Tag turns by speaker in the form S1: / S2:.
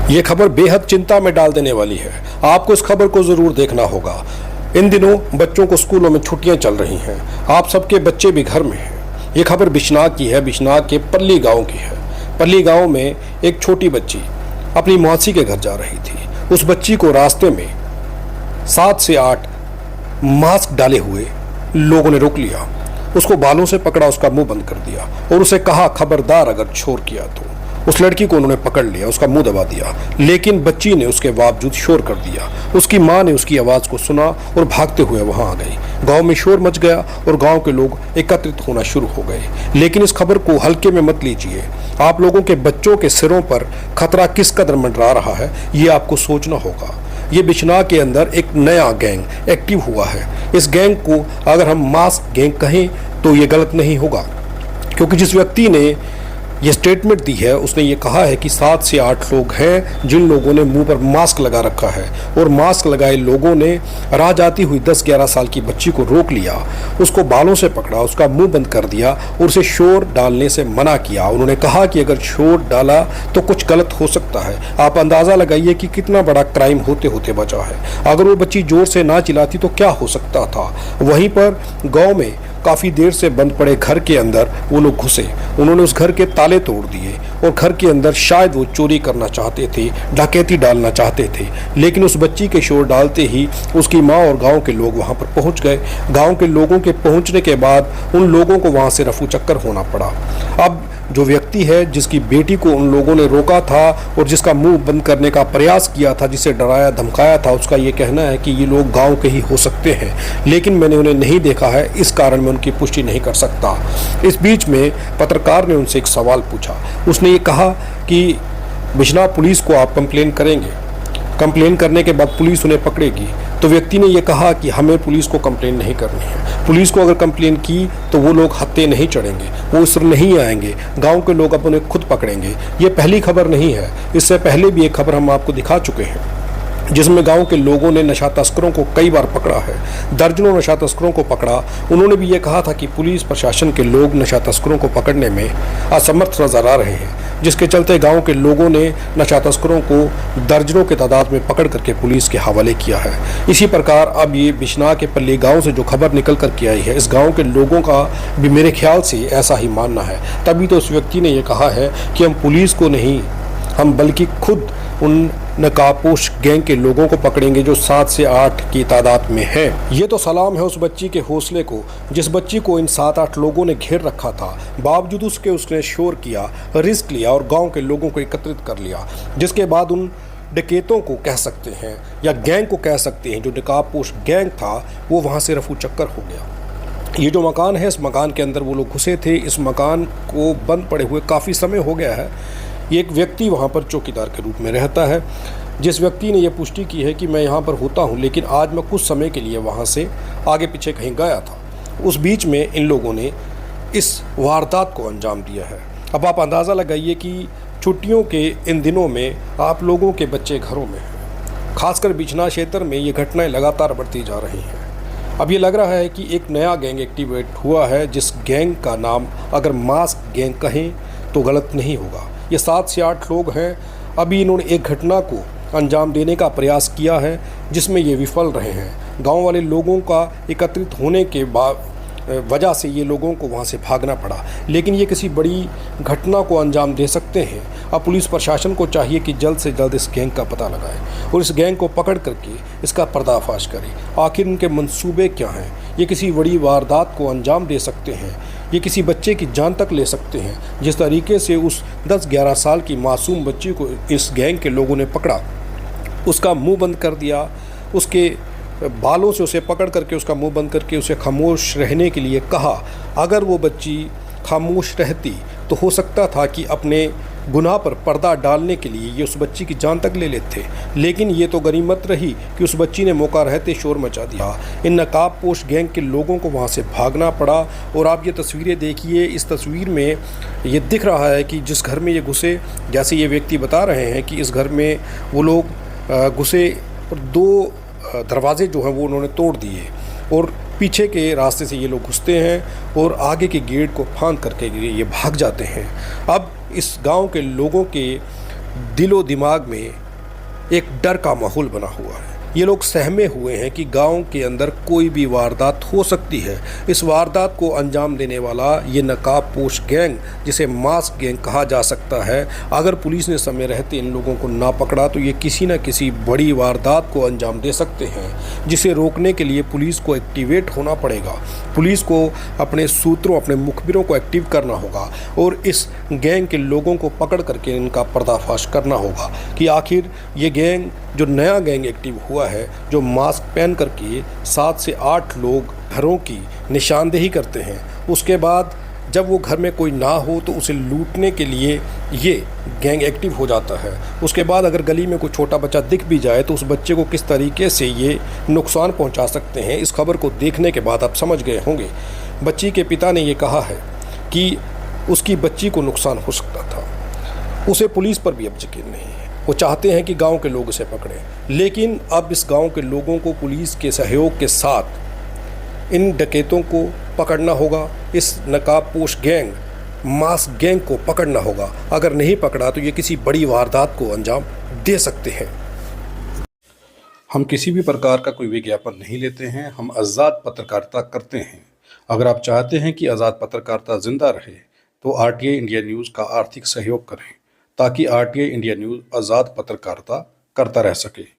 S1: ये खबर बेहद चिंता में डाल देने वाली है। आपको इस खबर को जरूर देखना होगा। इन दिनों बच्चों को स्कूलों में छुट्टियां चल रही हैं। आप सबके बच्चे भी घर में हैं। ये खबर बिश्नाह की है। बिश्नाह के पल्ली गांव की है। पल्ली गांव में एक छोटी बच्ची अपनी मौसी के घर जा रही थी। उस बच्ची को रास्ते में 7 से 8 मास्क डाले हुए लोगों ने रोक लिया। उसको बालों से पकड़ा, उसका मुंह बंद कर दिया और उसे कहा, खबरदार अगर शोर किया तो। उस लड़की को उन्होंने पकड़ लिया, उसका मुंह दबा दिया, लेकिन बच्ची ने उसके बावजूद शोर कर दिया। उसकी मां ने उसकी आवाज़ को सुना और भागते हुए वहां आ गई। गांव में शोर मच गया और गांव के लोग एकत्रित होना शुरू हो गए। लेकिन इस खबर को हल्के में मत लीजिए। आप लोगों के बच्चों के सिरों पर खतरा किस कदर मंडरा रहा है, ये आपको सोचना होगा। ये बिश्नाह के अंदर एक नया गैंग एक्टिव हुआ है। इस गैंग को अगर हम मास गैंग कहें तो ये गलत नहीं होगा, क्योंकि जिस व्यक्ति ने ये स्टेटमेंट दी है उसने ये कहा है कि 7 से 8 लोग हैं जिन लोगों ने मुंह पर मास्क लगा रखा है और मास्क लगाए लोगों ने राह जाती हुई 10-11 साल की बच्ची को रोक लिया, उसको बालों से पकड़ा, उसका मुंह बंद कर दिया और उसे शोर डालने से मना किया। उन्होंने कहा कि अगर शोर डाला तो कुछ गलत हो सकता है। आप अंदाज़ा लगाइए कि कितना बड़ा क्राइम होते होते बचा है। अगर वो बच्ची जोर से ना चिल्लाती तो क्या हो सकता था। वहीं पर गाँव में काफ़ी देर से बंद पड़े घर के अंदर वो लोग घुसे। उन्होंने उस घर के ताले तोड़ दिए और घर के अंदर शायद वो चोरी करना चाहते थे, डकैती डालना चाहते थे। लेकिन उस बच्ची के शोर डालते ही उसकी माँ और गांव के लोग वहां पर पहुंच गए। गांव के लोगों के पहुंचने के बाद उन लोगों को वहां से रफू चक्कर होना पड़ा। अब जो व्यक्ति है जिसकी बेटी को उन लोगों ने रोका था और जिसका मुंह बंद करने का प्रयास किया था, जिसे डराया धमकाया था, उसका ये कहना है कि ये लोग गांव के ही हो सकते हैं, लेकिन मैंने उन्हें नहीं देखा है, इस कारण मैं उनकी पुष्टि नहीं कर सकता। इस बीच में पत्रकार ने उनसे एक सवाल पूछा। उसने ये कहा कि बिश्नाह पुलिस को आप कंप्लेन करेंगे, कंप्लेन करने के बाद पुलिस उन्हें पकड़ेगी। तो व्यक्ति ने यह कहा कि हमें पुलिस को कंप्लेन नहीं करनी है। पुलिस को अगर कंप्लेन की तो वो लोग हत्थे नहीं चढ़ेंगे, वो इस तरह नहीं आएंगे, गांव के लोग अब उन्हें खुद पकड़ेंगे। ये पहली खबर नहीं है, इससे पहले भी एक खबर हम आपको दिखा चुके हैं जिसमें गांव के लोगों ने नशा तस्करों को कई बार पकड़ा है, दर्जनों नशा तस्करों को पकड़ा। उन्होंने भी ये कहा था कि पुलिस प्रशासन के लोग नशा तस्करों को पकड़ने में असमर्थ नजर आ रहे हैं, जिसके चलते गांव के लोगों ने नशा तस्करों को दर्जनों के तादाद में पकड़ करके पुलिस के हवाले किया है। इसी प्रकार अब ये बिश्नाह के पल्ली गाँव से जो खबर निकल कर के आई है, इस गाँव के लोगों का भी मेरे ख्याल से ऐसा ही मानना है। तभी तो उस व्यक्ति ने यह कहा है कि हम पुलिस को नहीं, हम बल्कि खुद उन नकाबपोश गैंग के लोगों को पकड़ेंगे जो 7 से 8 की तादाद में है। ये तो सलाम है उस बच्ची के हौसले को, जिस बच्ची को इन 7-8 लोगों ने घेर रखा था, बावजूद उसके उसने शोर किया, रिस्क लिया और गांव के लोगों को एकत्रित कर लिया। जिसके बाद उन डकैतों को कह सकते हैं या गैंग को कह सकते हैं, जो नकाबपोश गैंग था वो वहाँ से रफू चक्कर हो गया। ये जो मकान है, इस मकान के अंदर वो लोग घुसे थे। इस मकान को बंद पड़े हुए काफ़ी समय हो गया है। ये एक व्यक्ति वहाँ पर चौकीदार के रूप में रहता है, जिस व्यक्ति ने यह पुष्टि की है कि मैं यहाँ पर होता हूँ, लेकिन आज मैं कुछ समय के लिए वहाँ से आगे पीछे कहीं गया था। उस बीच में इन लोगों ने इस वारदात को अंजाम दिया है। अब आप अंदाज़ा लगाइए कि छुट्टियों के इन दिनों में आप लोगों के बच्चे घरों में हैं। खासकर बिश्नाह क्षेत्र में ये घटनाएँ लगातार बढ़ती जा रही हैं। अब ये लग रहा है कि एक नया गैंग एक्टिवेट हुआ है, जिस गैंग का नाम अगर मास्क गैंग कहें तो गलत नहीं होगा। ये 7 से 8 लोग हैं। अभी इन्होंने एक घटना को अंजाम देने का प्रयास किया है जिसमें ये विफल रहे हैं। गांव वाले लोगों का एकत्रित होने के वजह से ये लोगों को वहां से भागना पड़ा, लेकिन ये किसी बड़ी घटना को अंजाम दे सकते हैं। अब पुलिस प्रशासन को चाहिए कि जल्द से जल्द इस गैंग का पता लगाए और इस गैंग को पकड़ करके इसका पर्दाफाश करे। आखिर इनके मंसूबे क्या हैं? ये किसी बड़ी वारदात को अंजाम दे सकते हैं, ये किसी बच्चे की जान तक ले सकते हैं। जिस तरीके से उस 10-11 साल की मासूम बच्ची को इस गैंग के लोगों ने पकड़ा, उसका मुंह बंद कर दिया, उसके बालों से उसे पकड़ करके उसका मुंह बंद करके उसे खामोश रहने के लिए कहा। अगर वो बच्ची खामोश रहती तो हो सकता था कि अपने गुनाह पर पर्दा डालने के लिए ये उस बच्ची की जान तक ले लेते, लेकिन ये तो गनीमत रही कि उस बच्ची ने मौका रहते शोर मचा दिया। इन नकाबपोश गैंग के लोगों को वहाँ से भागना पड़ा। और आप ये तस्वीरें देखिए, इस तस्वीर में ये दिख रहा है कि जिस घर में ये घुसे, जैसे ये व्यक्ति बता रहे हैं कि इस घर में वो लोग घुसे और 2 दरवाजे जो हैं वो उन्होंने तोड़ दिए और पीछे के रास्ते से ये लोग घुसते हैं और आगे के गेट को फांद करके ये भाग जाते हैं। अब इस गांव के लोगों के दिलो दिमाग में एक डर का माहौल बना हुआ है। ये लोग सहमे हुए हैं कि गांव के अंदर कोई भी वारदात हो सकती है। इस वारदात को अंजाम देने वाला ये नकाबपोश गैंग, जिसे मास्क गैंग कहा जा सकता है, अगर पुलिस ने समय रहते इन लोगों को ना पकड़ा तो ये किसी न किसी बड़ी वारदात को अंजाम दे सकते हैं, जिसे रोकने के लिए पुलिस को एक्टिवेट होना पड़ेगा। पुलिस को अपने सूत्रों, अपने मुखबिरों को एक्टिव करना होगा और इस गैंग के लोगों को पकड़ करके इनका पर्दाफाश करना होगा कि आखिर ये गैंग, जो नया गैंग एक्टिव हुआ है, जो मास्क पहन करके 7 से 8 लोग घरों की निशानदेही करते हैं, उसके बाद जब वो घर में कोई ना हो तो उसे लूटने के लिए ये गैंग एक्टिव हो जाता है। उसके बाद अगर गली में कोई छोटा बच्चा दिख भी जाए तो उस बच्चे को किस तरीके से ये नुकसान पहुंचा सकते हैं, इस खबर को देखने के बाद आप समझ गए होंगे। बच्ची के पिता ने ये कहा है कि उसकी बच्ची को नुकसान हो सकता था। उसे पुलिस पर भी अब यकीन नहीं है। वो चाहते हैं कि गांव के लोग उसे पकड़ें, लेकिन अब इस गांव के लोगों को पुलिस के सहयोग के साथ इन डकैतों को पकड़ना होगा। इस नकाबपोश गैंग, मास्क गैंग को पकड़ना होगा। अगर नहीं पकड़ा तो ये किसी बड़ी वारदात को अंजाम दे सकते हैं। हम किसी भी प्रकार का कोई विज्ञापन नहीं लेते हैं, हम आज़ाद पत्रकारिता करते हैं। अगर आप चाहते हैं कि आज़ाद पत्रकारिता जिंदा रहे तो आरटीआई इंडिया न्यूज़ का आर्थिक सहयोग करें, ताकि आरटीआई इंडिया न्यूज़ आज़ाद पत्रकारिता करता रह सके।